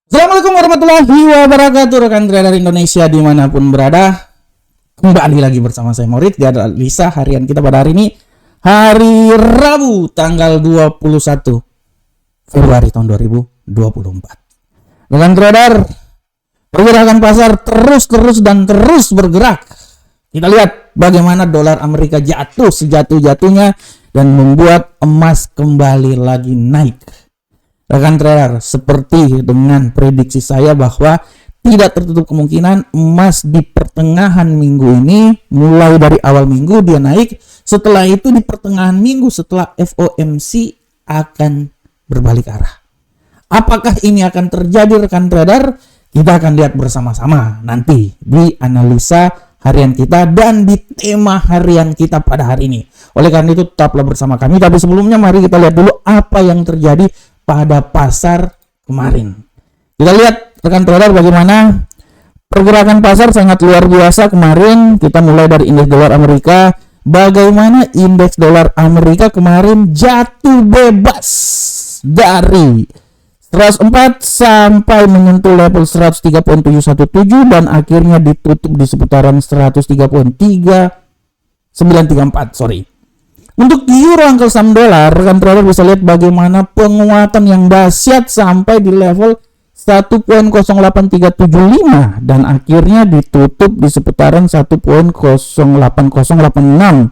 Assalamualaikum warahmatullahi wabarakatuh, rekan trader Indonesia dimanapun berada. Kembali lagi bersama saya Morit di analisa harian kita pada hari ini, hari Rabu tanggal 21 Februari tahun 2024. Rekan trader, pergerakan pasar terus bergerak. Kita lihat bagaimana dolar Amerika jatuh sejatuh-jatuhnya dan membuat emas kembali lagi naik. Rekan trader, seperti dengan prediksi saya bahwa tidak tertutup kemungkinan emas di pertengahan minggu ini, mulai dari awal minggu dia naik, setelah itu di pertengahan minggu setelah FOMC akan berbalik arah. Apakah ini akan terjadi, rekan trader? Kita akan lihat bersama-sama nanti di analisa harian kita dan di tema harian kita pada hari ini. Oleh karena itu tetaplah bersama kami, tapi sebelumnya mari kita lihat dulu apa yang terjadi pada pasar kemarin. Kita lihat rekan trader bagaimana pergerakan pasar sangat luar biasa kemarin. Kita mulai dari indeks dolar Amerika. Bagaimana indeks dolar Amerika kemarin jatuh bebas dari 104 sampai menyentuh level 103.717 dan akhirnya ditutup di seputaran 103.3934. Untuk euro angka saham dolar, rekan trader bisa lihat bagaimana penguatan yang dahsyat sampai di level 1.08375 dan akhirnya ditutup di seputaran 1.08086.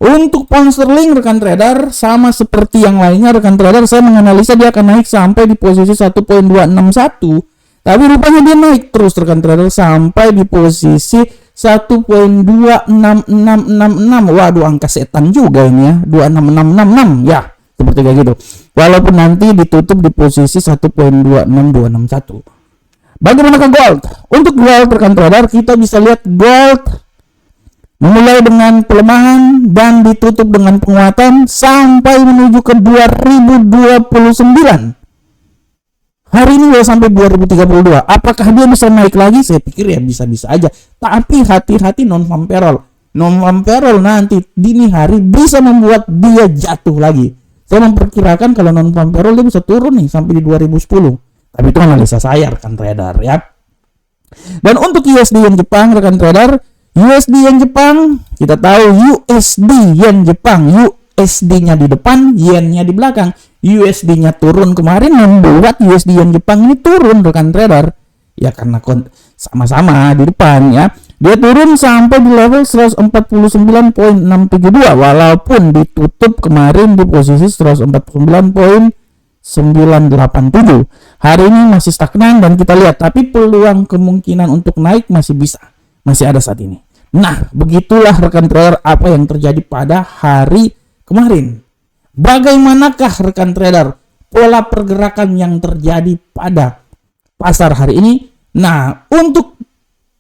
Untuk pound sterling, rekan trader, sama seperti yang lainnya, rekan trader, saya menganalisa dia akan naik sampai di posisi 1.261, tapi rupanya dia naik terus, rekan trader, sampai di posisi 1.26666. Waduh, angka setan juga ini ya, 26666 ya, seperti kayak gitu. Walaupun nanti ditutup di posisi 1.26261. Bagaimana ke gold? Untuk gold, rekan trader, kita bisa lihat gold memulai dengan pelemahan dan ditutup dengan penguatan sampai menuju ke 2029. Hari ini udah sampai 2032. Apakah dia bisa naik lagi? Saya pikir ya bisa-bisa aja. Tapi hati-hati non-farm payroll. Non-farm payroll nanti dini hari bisa membuat dia jatuh lagi. Saya memperkirakan kalau non-farm payroll dia bisa turun nih sampai di 2010. Tapi itu analisa saya, rekan trader ya. Dan untuk USD yen Jepang, rekan trader, USD yen Jepang, kita tahu USD yen Jepang, USD-nya di depan, yen-nya di belakang. USD-nya turun kemarin membuat USD yen Jepang ini turun, rekan trader. Ya karena sama-sama di depan ya. Dia turun sampai di level 149.672 walaupun ditutup kemarin di posisi 149.987. Hari ini masih stagnan dan kita lihat, tapi peluang kemungkinan untuk naik masih ada saat ini. Nah, begitulah rekan trader apa yang terjadi pada hari kemarin. Bagaimanakah rekan trader pola pergerakan yang terjadi pada pasar hari ini? Nah, untuk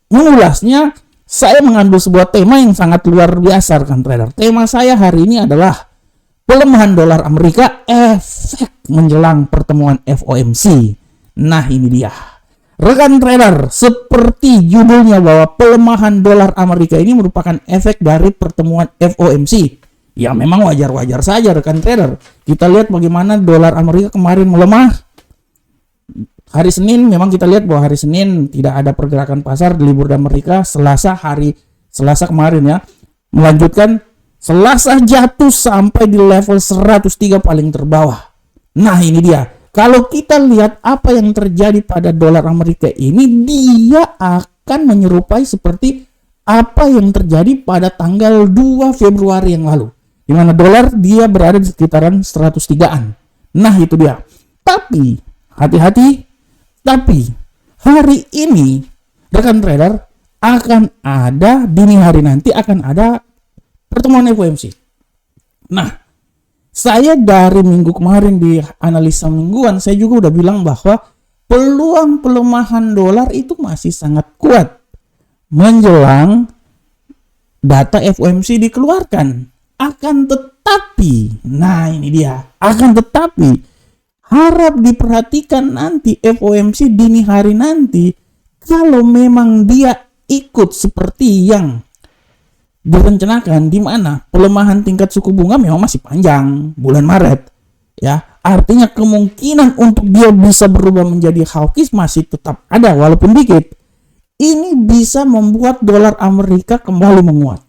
mengulasnya saya mengambil sebuah tema yang sangat luar biasa, rekan trader. Tema saya hari ini adalah pelemahan dolar Amerika efek menjelang pertemuan FOMC. Nah, ini dia. Rekan trader, seperti judulnya bahwa pelemahan dolar Amerika ini merupakan efek dari pertemuan FOMC. Ya memang wajar-wajar saja, rekan trader. Kita lihat bagaimana dolar Amerika kemarin melemah. Hari Senin memang kita lihat bahwa hari Senin tidak ada pergerakan pasar di libur Amerika. Selasa kemarin ya, melanjutkan Selasa jatuh sampai di level 103 paling terbawah. Nah ini dia. Kalau kita lihat apa yang terjadi pada dolar Amerika ini, dia akan menyerupai seperti apa yang terjadi pada tanggal 2 Februari yang lalu. Di mana dolar dia berada di sekitaran 103-an. Nah itu dia. Tapi hati-hati. Tapi hari ini rekan trader akan ada dini hari nanti akan ada pertemuan FOMC. Nah, saya dari minggu kemarin di analisa mingguan saya juga udah bilang bahwa peluang pelemahan dolar itu masih sangat kuat menjelang data FOMC dikeluarkan. Akan tetapi, nah ini dia, akan tetapi harap diperhatikan nanti FOMC dini hari nanti, kalau memang dia ikut seperti yang direncanakan, di mana pelemahan tingkat suku bunga memang masih panjang bulan Maret ya, Artinya kemungkinan untuk dia bisa berubah menjadi hawkish masih tetap ada walaupun dikit. Ini bisa membuat dolar Amerika kembali menguat.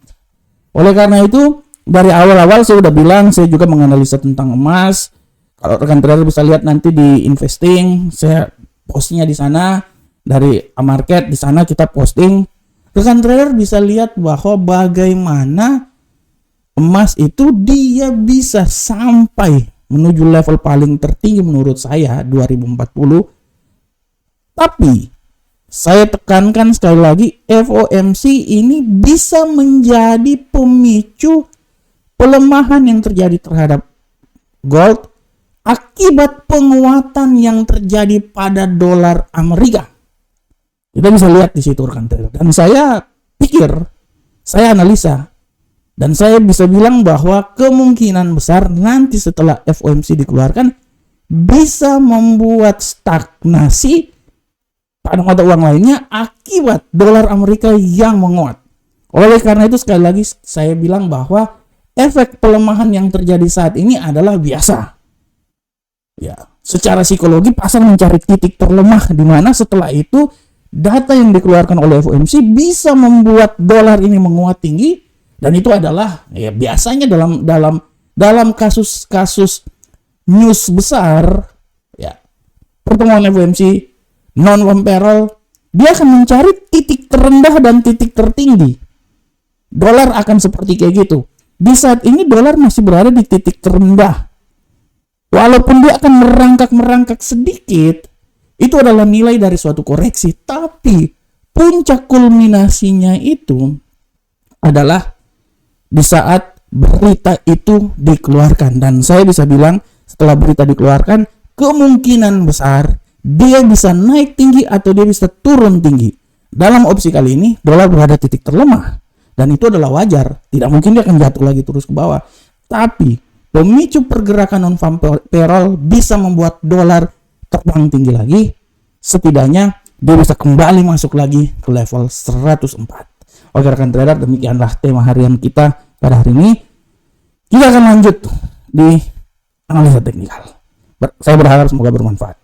Oleh karena itu, dari awal-awal saya udah bilang, saya juga menganalisa tentang emas. Kalau rekan trader bisa lihat nanti di investing, saya postnya di sana, dari market di sana kita posting. Rekan trader bisa lihat bahwa bagaimana emas itu dia bisa sampai menuju level paling tertinggi menurut saya 2040. Tapi saya tekankan sekali lagi, FOMC ini bisa menjadi pemicu pelemahan yang terjadi terhadap gold akibat penguatan yang terjadi pada dolar Amerika. Kita bisa lihat di situ rekan trader. Dan saya pikir, saya analisa, dan saya bisa bilang bahwa kemungkinan besar nanti setelah FOMC dikeluarkan bisa membuat stagnasi pada mata uang lainnya akibat dolar Amerika yang menguat. Oleh karena itu sekali lagi saya bilang bahwa efek pelemahan yang terjadi saat ini adalah biasa. Ya, secara psikologi pasar mencari titik terlemah di mana setelah itu data yang dikeluarkan oleh FOMC bisa membuat dolar ini menguat tinggi. Dan itu adalah ya biasanya dalam kasus-kasus news besar, ya pertemuan FOMC, non-farm payroll, dia akan mencari titik terendah dan titik tertinggi. Dolar akan seperti kayak gitu. Di saat ini dolar masih berada di titik terendah. Walaupun dia akan merangkak sedikit, itu adalah nilai dari suatu koreksi. Tapi puncak kulminasinya itu adalah di saat berita itu dikeluarkan. Dan saya bisa bilang setelah berita dikeluarkan, kemungkinan besar dia bisa naik tinggi atau dia bisa turun tinggi. Dalam opsi kali ini, dolar berada titik terlemah. Dan itu adalah wajar. Tidak mungkin dia akan jatuh lagi terus ke bawah. Tapi pemicu pergerakan non-farm payroll bisa membuat dolar terbang tinggi lagi. Setidaknya dia bisa kembali masuk lagi ke level 104. Oke rekan trader, demikianlah tema harian kita pada hari ini. Kita akan lanjut di analisa teknikal. Saya berharap semoga bermanfaat.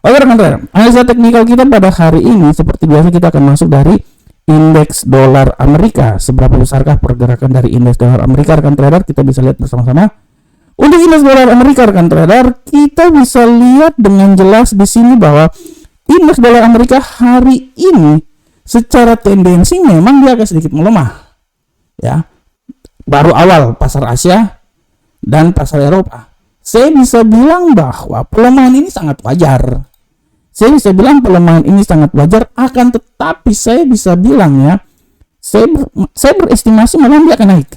Oke rekan trader, analisa teknikal kita pada hari ini seperti biasa kita akan masuk dari indeks dolar Amerika. Seberapa besarkah pergerakan dari indeks dolar Amerika rekan trader? Kita bisa lihat bersama-sama. Untuk indeks dolar Amerika rekan trader, kita bisa lihat dengan jelas di sini bahwa indeks dolar Amerika hari ini secara tendensi memang dia agak sedikit melemah. Ya. Baru awal pasar Asia dan pasar Eropa. Saya bisa bilang bahwa pelemahan ini sangat wajar. Akan tetapi saya bisa bilang ya, saya berestimasi malah dia akan naik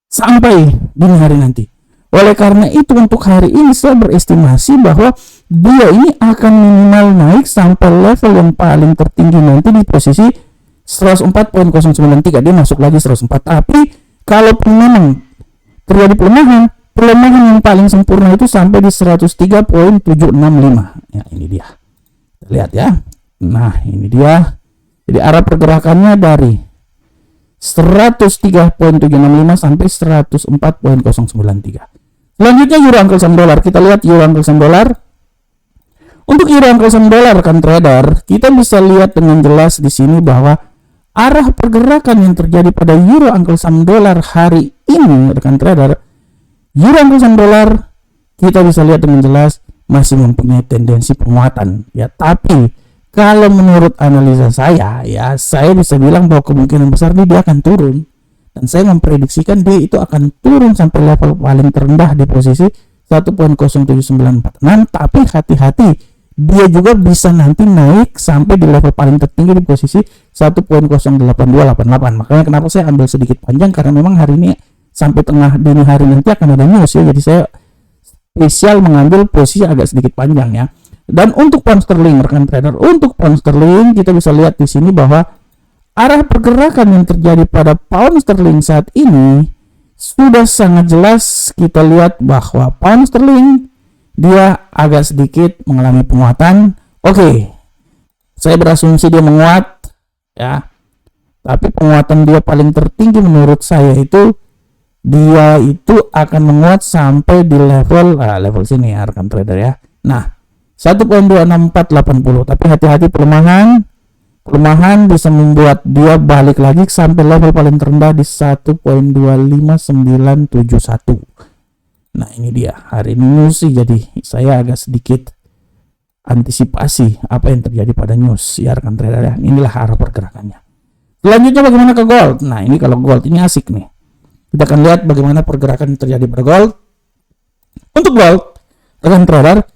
sampai dini hari nanti. Oleh karena itu untuk hari ini saya berestimasi bahwa dia ini akan minimal naik sampai level yang paling tertinggi nanti di posisi 104.093. Dia masuk lagi 104. Tapi kalau memang terjadi pelemahan yang paling sempurna itu sampai di 103.765. Ya, ini dia. Kita lihat ya. Nah, ini dia. Jadi arah pergerakannya dari 103.765 sampai 104.093. Selanjutnya euro angkel saham dolar. Kita lihat euro angkel saham dolar. Untuk euro angkel saham dolar kan trader, kita bisa lihat dengan jelas di sini bahwa arah pergerakan yang terjadi pada euro angkel saham dolar hari ini rekan trader, euro angkel saham dolar kita bisa lihat dengan jelas masih mempunyai tendensi penguatan ya. Tapi kalau menurut analisa saya ya, saya bisa bilang bahwa kemungkinan besar dia akan turun. Dan saya memprediksikan dia itu akan turun sampai level paling terendah di posisi 1.07946. Tapi hati-hati, dia juga bisa nanti naik sampai di level paling tertinggi di posisi 1.08288. Makanya kenapa saya ambil sedikit panjang, karena memang hari ini sampai tengah dini hari nanti akan ada news ya. Jadi saya spesial mengambil posisi agak sedikit panjang ya. Dan untuk pound sterling rekan trader, untuk pound sterling kita bisa lihat di sini bahwa arah pergerakan yang terjadi pada pound sterling saat ini sudah sangat jelas. Kita lihat bahwa pound sterling dia agak sedikit mengalami penguatan. Oke, saya berasumsi dia menguat ya, tapi penguatan dia paling tertinggi menurut saya itu dia itu akan menguat sampai di level sini ya rekan trader ya. Nah, 1.26480, tapi hati-hati pelemahan bisa membuat dia balik lagi sampai level paling terendah di 1.25971. Nah, ini dia hari ini sih, jadi saya agak sedikit antisipasi apa yang terjadi pada news ya rekan trader ya. Inilah arah pergerakannya. Selanjutnya bagaimana ke gold? Nah, ini kalau gold ini asik nih. Kita akan lihat bagaimana pergerakan yang terjadi pada gold. Untuk gold, rekan trader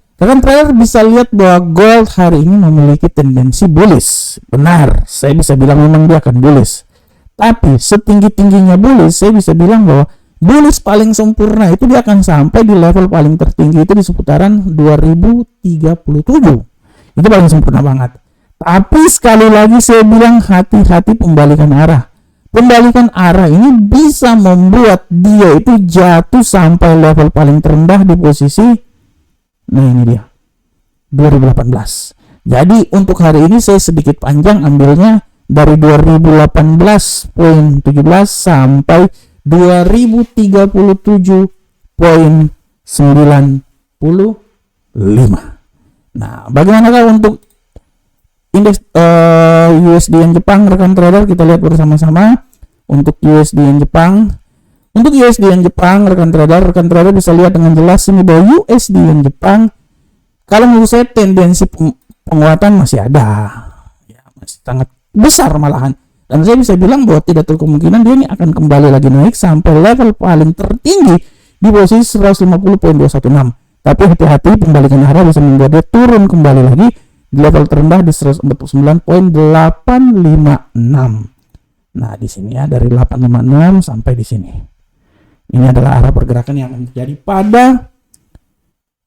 bisa lihat bahwa gold hari ini memiliki tendensi bullish. Benar, saya bisa bilang memang dia akan bullish. Tapi setinggi-tingginya bullish, saya bisa bilang bahwa bullish paling sempurna itu dia akan sampai di level paling tertinggi itu di seputaran 2037. Itu paling sempurna banget. Tapi sekali lagi saya bilang hati-hati pembalikan arah. Pembalikan arah ini bisa membuat dia itu jatuh sampai level paling terendah di posisi, nah ini dia 2018. Jadi untuk hari ini saya sedikit panjang ambilnya dari 2018.17 sampai 2037.95. Nah, bagaimanakah untuk indeks USD yen Jepang rekan trader? Kita lihat bersama-sama untuk USD yen Jepang. Untuk USD yen Jepang rekan trader bisa lihat dengan jelas ini bahwa USD yen Jepang kalau menurut saya tendensi penguatan masih ada. Ya, masih sangat besar malahan. Dan saya bisa bilang bahwa tidak terlalu kemungkinan dia ini akan kembali lagi naik sampai level paling tertinggi di posisi 150.216. Tapi hati-hati pembalikan arah bisa membuat dia turun kembali lagi di level terendah di 149.856. Nah, di sini ya dari 856 sampai di sini. Ini adalah arah pergerakan yang akan terjadi pada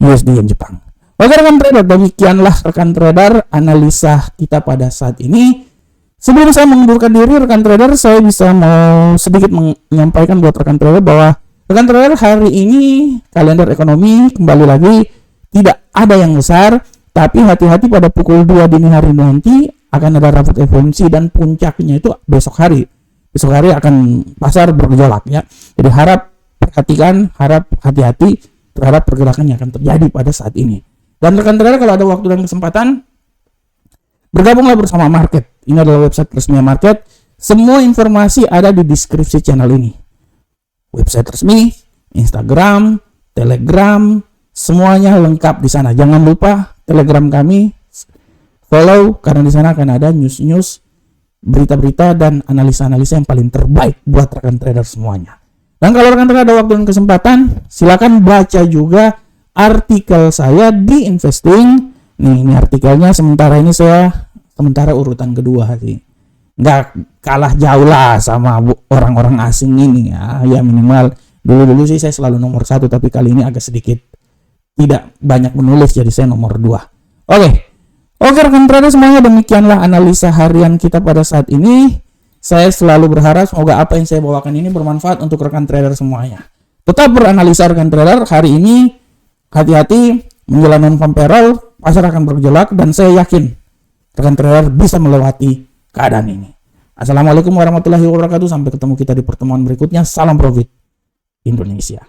USD yen Jepang. Oke rekan trader, demikianlah rekan trader analisa kita pada saat ini. Sebelum saya mengundurkan diri rekan trader, saya bisa mau sedikit menyampaikan buat rekan trader bahwa rekan trader hari ini kalender ekonomi kembali lagi tidak ada yang besar. Tapi hati-hati pada pukul 2 dini hari nanti akan ada rapat FOMC dan puncaknya itu besok hari. Besok hari akan pasar bergejolak ya. Jadi harap hati-hati terhadap pergerakan yang akan terjadi pada saat ini. Dan rekan trader kalau ada waktu dan kesempatan, bergabunglah bersama market. Ini adalah website resmi market. Semua informasi ada di deskripsi channel ini. Website resmi, Instagram, Telegram, semuanya lengkap di sana. Jangan lupa Telegram kami follow karena di sana akan ada news-news, berita-berita dan analisa-analisa yang paling terbaik buat rekan trader semuanya. Dan kalau rekan trader ada waktu dan kesempatan, silakan baca juga artikel saya di Investing. Nih, ini artikelnya sementara urutan kedua sih. Nggak kalah jauh lah sama orang-orang asing ini ya. Ya minimal dulu sih saya selalu nomor 1, tapi kali ini agak sedikit tidak banyak menulis, jadi saya nomor 2. Oke rekan trader semuanya, demikianlah analisa harian kita pada saat ini. Saya selalu berharap semoga apa yang saya bawakan ini bermanfaat untuk rekan trader semuanya. Tetap beranalisa rekan trader. Hari ini hati-hati menjelang non-farm payroll, pasar akan bergejolak dan saya yakin rekan trader bisa melewati keadaan ini. Assalamualaikum warahmatullahi wabarakatuh. Sampai ketemu kita di pertemuan berikutnya. Salam profit Indonesia.